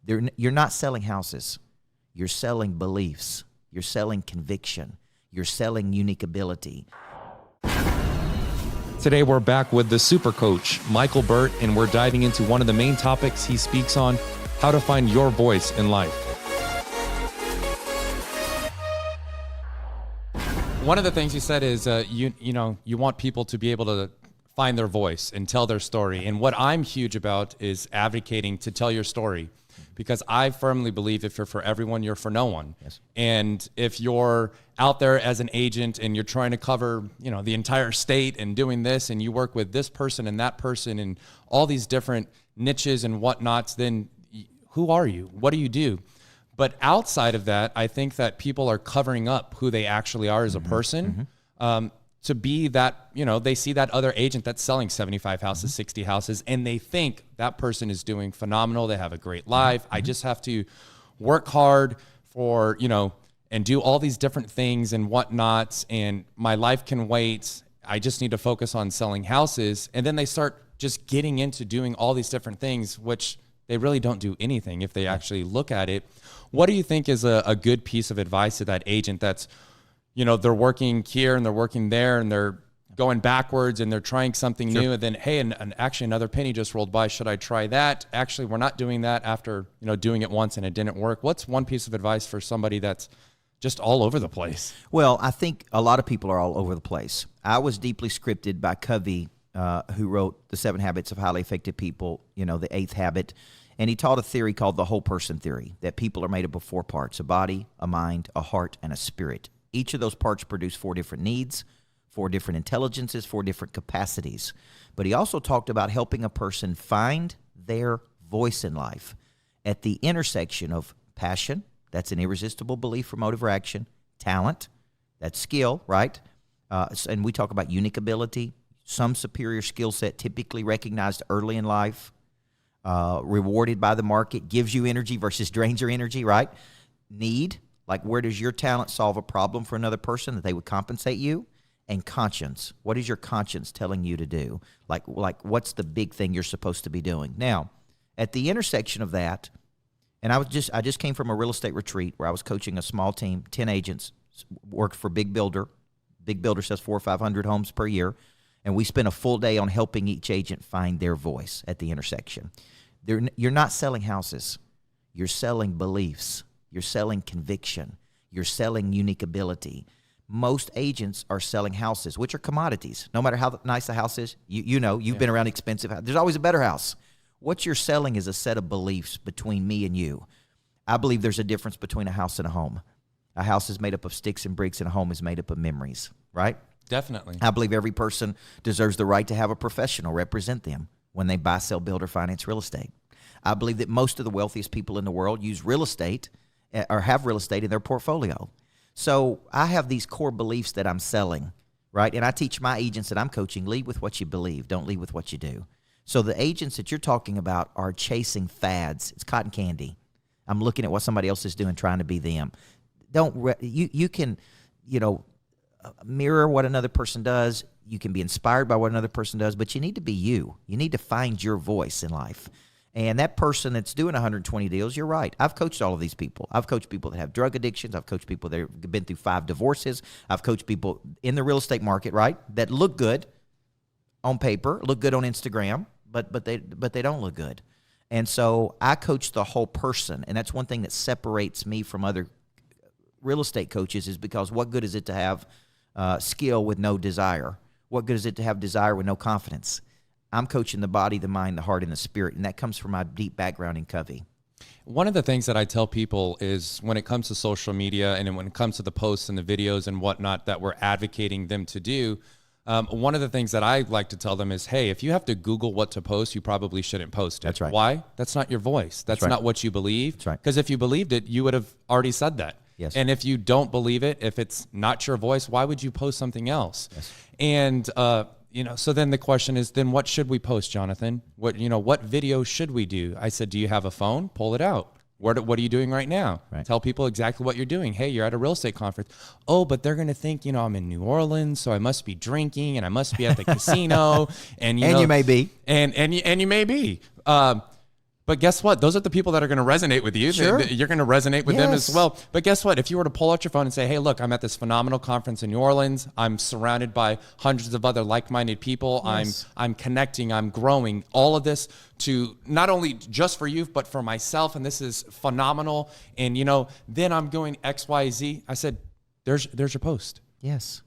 You're not selling houses. You're selling beliefs. You're selling conviction. You're selling unique ability. Today, we're back with the super coach, Michael Burt, and we're diving into one of the main topics he speaks on, how to find your voice in life. One of the things you said is, you want people to be able to find their voice and tell their story. And what I'm huge about is advocating to tell your story, because I firmly believe if you're for everyone, you're for no one. Yes. And if you're out there as an agent and you're trying to cover, the entire state and doing this, and you work with this person and that person and all these different niches and whatnots, then who are you? What do you do? But outside of that, I think that people are covering up who they actually are as a person. To be that, they see that other agent that's selling 75 houses, 60 houses, and they think that person is doing phenomenal. They have a great life. I just have to work hard for, and do all these different things and whatnots, and my life can wait. I just need to focus on selling houses. And then they start just getting into doing all these different things, which they really don't do anything if they actually look at it. What do you think is a good piece of advice to that agent that's, they're working here and they're working there and they're going backwards and they're trying something new, and then, hey, and actually another penny just rolled by. Should I try that? Actually, we're not doing that after, doing it once and it didn't work. What's one piece of advice for somebody that's just all over the place? Well, I think a lot of people are all over the place. I was deeply scripted by Covey, who wrote The 7 Habits of Highly Effective People, the 8th habit. And he taught a theory called the whole person theory, that people are made up of 4 parts: a body, a mind, a heart, and a spirit. Each of those parts produce 4 different needs, 4 different intelligences, 4 different capacities. But he also talked about helping a person find their voice in life at the intersection of passion, that's an irresistible belief or motive or action; talent, that's skill, right? And we talk about unique ability, some superior skill set typically recognized early in life, rewarded by the market, gives you energy versus drains your energy, right? Need, like where does your talent solve a problem for another person that they would compensate you? And conscience, what is your conscience telling you to do? Like what's the big thing you're supposed to be doing? Now, at the intersection of that, and I just came from a real estate retreat where I was coaching a small team, 10 agents, worked for Big Builder. Big Builder says 400 or 500 homes per year. And we spent a full day on helping each agent find their voice at the intersection. You're not selling houses. You're selling beliefs. You're selling conviction. You're selling unique ability. Most agents are selling houses, which are commodities. No matter how nice the house is, you've been around expensive houses. There's always a better house. What you're selling is a set of beliefs between me and you. I believe there's a difference between a house and a home. A house is made up of sticks and bricks, and a home is made up of memories, right? Definitely. I believe every person deserves the right to have a professional represent them when they buy, sell, build, or finance real estate. I believe that most of the wealthiest people in the world use real estate or have real estate in their portfolio. So I have these core beliefs that I'm selling, right? And I teach my agents that I'm coaching, lead with what you believe, don't lead with what you do. So the agents that you're talking about are chasing fads. It's cotton candy. I'm looking at what somebody else is doing, trying to be them. You can mirror what another person does. You can be inspired by what another person does, but you need to be you. You need to find your voice in life. And that person that's doing 120 deals, you're right. I've coached all of these people. I've coached people that have drug addictions. I've coached people that have been through 5 divorces. I've coached people in the real estate market, right, that look good on paper, look good on Instagram, but they don't look good. And so I coach the whole person, and that's one thing that separates me from other real estate coaches, is because what good is it to have skill with no desire? What good is it to have desire with no confidence? I'm coaching the body, the mind, the heart, and the spirit, and that comes from my deep background in Covey. One of the things that I tell people is when it comes to social media and when it comes to the posts and the videos and whatnot that we're advocating them to do, one of the things that I like to tell them is, hey, if you have to Google what to post, you probably shouldn't post it. That's right. Why? That's not your voice. That's right. not what you believe. That's right. Because if you believed it, you would have already said that. Yes. And if you don't believe it, if it's not your voice, why would you post something else? Yes. And, so then the question is, then what should we post, Jonathan? What video should we do? I said, do you have a phone? Pull it out. What are you doing right now? Right. Tell people exactly what you're doing. Hey, you're at a real estate conference. Oh, but they're going to think, I'm in New Orleans, so I must be drinking and I must be at the casino. And you may be. And you may be. But guess what? Those are the people that are going to resonate with you. Sure. You're going to resonate with them as Yes. well. But guess what? If you were to pull out your phone and say, hey, look, I'm at this phenomenal conference in New Orleans. I'm surrounded by hundreds of other like-minded people. Yes. I'm connecting. I'm growing. All of this to not only just for you, but for myself. And this is phenomenal. And, then I'm going X, Y, Z. I said, there's your post. Yes.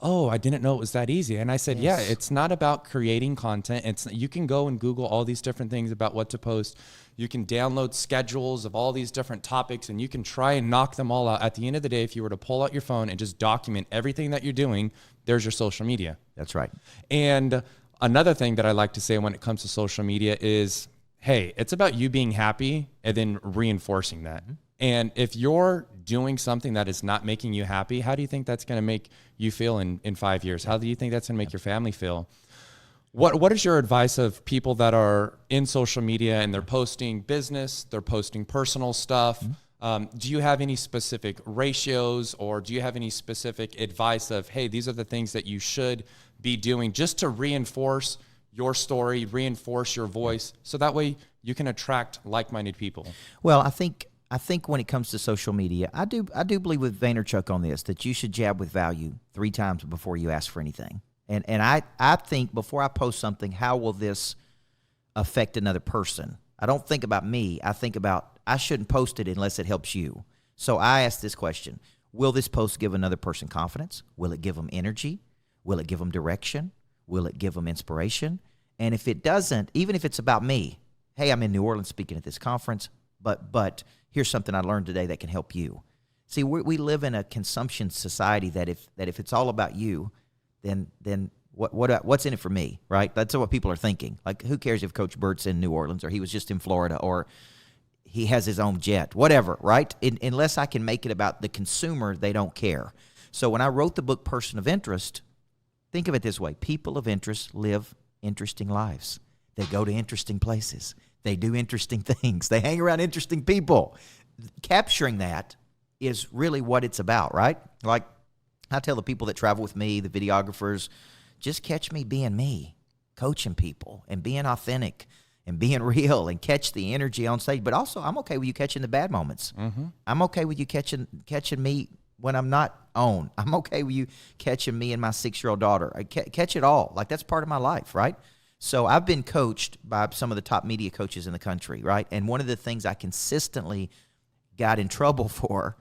Oh, I didn't know it was that easy. And I said, Yes. yeah, it's not about creating content. You can go and Google all these different things about what to post. You can download schedules of all these different topics and you can try and knock them all out. At the end of the day, if you were to pull out your phone and just document everything that you're doing, there's your social media. That's right. And another thing that I like to say when it comes to social media is, hey, it's about you being happy and then reinforcing that. Mm-hmm. And if you're doing something that is not making you happy, how do you think that's going to make you feel in 5 years? How do you think that's going to make your family feel? What is your advice of people that are in social media and they're posting business, they're posting personal stuff? Mm-hmm. Do you have any specific ratios or do you have any specific advice of, hey, these are the things that you should be doing just to reinforce your story, reinforce your voice, so that way you can attract like-minded people? Well, I think when it comes to social media, I do believe with Vaynerchuk on this, that you should jab with value 3 times before you ask for anything. And I think before I post something, how will this affect another person? I don't think about me. I think about I shouldn't post it unless it helps you. So I ask this question: will this post give another person confidence? Will it give them energy? Will it give them direction? Will it give them inspiration? And if it doesn't, even if it's about me, hey, I'm in New Orleans speaking at this conference, but here's something I learned today that can help you. See, we live in a consumption society that if it's all about you, then what's in it for me, right? That's what people are thinking. Like, who cares if Coach Bert's in New Orleans or he was just in Florida or he has his own jet, whatever, right? Unless I can make it about the consumer, they don't care. So when I wrote the book Person of Interest, think of it this way: people of interest live interesting lives. They go to interesting places. They do interesting things. They hang around interesting people. Capturing that is really what it's about, right? Like I tell the people that travel with me, the videographers, just catch me being me, coaching people and being authentic and being real and catch the energy on stage. But also, I'm okay with you catching the bad moments. Mm-hmm. I'm okay with you catching me when I'm not on. I'm okay with you catching me and my 6-year-old daughter. I catch it all. Like, that's part of my life, right? So I've been coached by some of the top media coaches in the country, right? And one of the things I consistently got in trouble for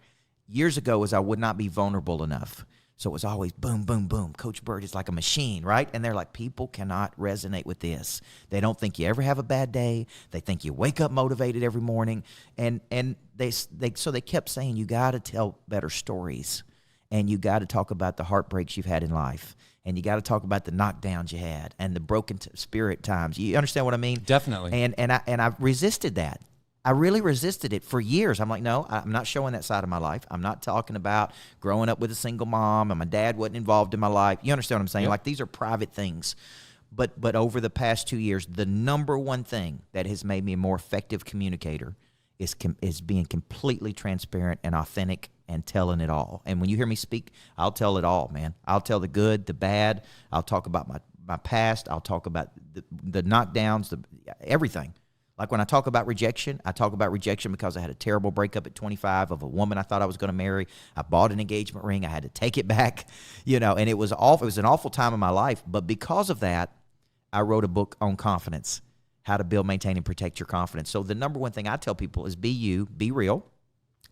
years ago is I would not be vulnerable enough. So it was always boom, boom, boom. Coach Bert is like a machine, right? And they're like, people cannot resonate with this. They don't think you ever have a bad day. They think you wake up motivated every morning. And they kept saying, you got to tell better stories. And you got to talk about the heartbreaks you've had in life. And you got to talk about the knockdowns you had and the broken spirit times. You understand what I mean? Definitely. And I resisted that. I really resisted it for years. I'm like, no, I'm not showing that side of my life. I'm not talking about growing up with a single mom and my dad wasn't involved in my life. You understand what I'm saying? Yep. Like, these are private things. But over the past 2 years, the number one thing that has made me a more effective communicator is being completely transparent and authentic and telling it all. And when you hear me speak, I'll tell it all, man. I'll tell the good, the bad. I'll talk about my past. I'll talk about the knockdowns, everything. Like, when I talk about rejection, I talk about rejection because I had a terrible breakup at 25 of a woman I thought I was going to marry. I bought an engagement ring. I had to take it back, and it was awful. It was an awful time in my life. But because of that, I wrote a book on confidence, how to build, maintain, and protect your confidence. So the number one thing I tell people is be you, be real.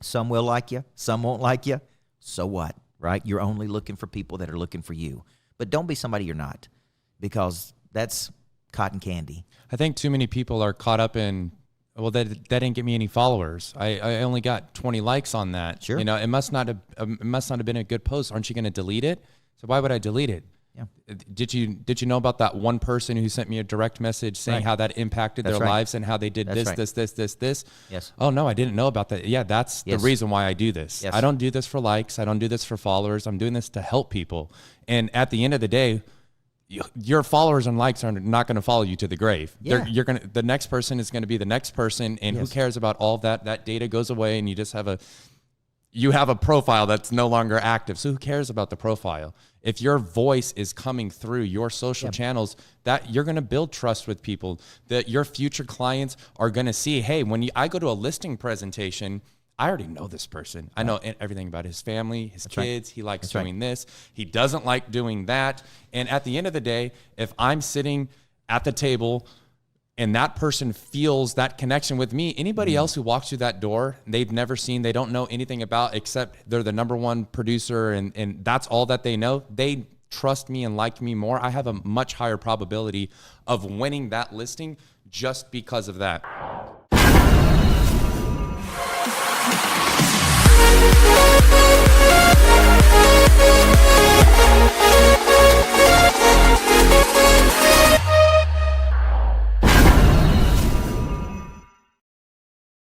Some will like you. Some won't like you. So what, right? You're only looking for people that are looking for you. But don't be somebody you're not, because that's cotton candy. I think too many people are caught up in, well, that didn't get me any followers. I only got 20 likes on that. Sure. It must not have been a good post. Aren't you going to delete it? So why would I delete it? Yeah. Did you know about that one person who sent me a direct message saying how that impacted their lives and how they did this? Yes. Oh, no, I didn't know about that. Yeah, that's the reason why I do this. Yes. I don't do this for likes. I don't do this for followers. I'm doing this to help people. And at the end of the day, your followers and likes are not going to follow you to the grave. Yeah. The next person is going to be the next person, and who cares about all of that? That data goes away, and you just have you have a profile that's no longer active. So who cares about the profile? If your voice is coming through your social channels, that you're going to build trust with people, that your future clients are going to see, hey, when I go to a listing presentation, I already know this person. I know everything about his family, his kids. He likes doing this. He doesn't like doing that. And at the end of the day, if I'm sitting at the table and that person feels that connection with me, anybody else who walks through that door, they've never seen, they don't know anything about, except they're the number one producer and that's all that they know. They trust me and like me more. I have a much higher probability of winning that listing just because of that.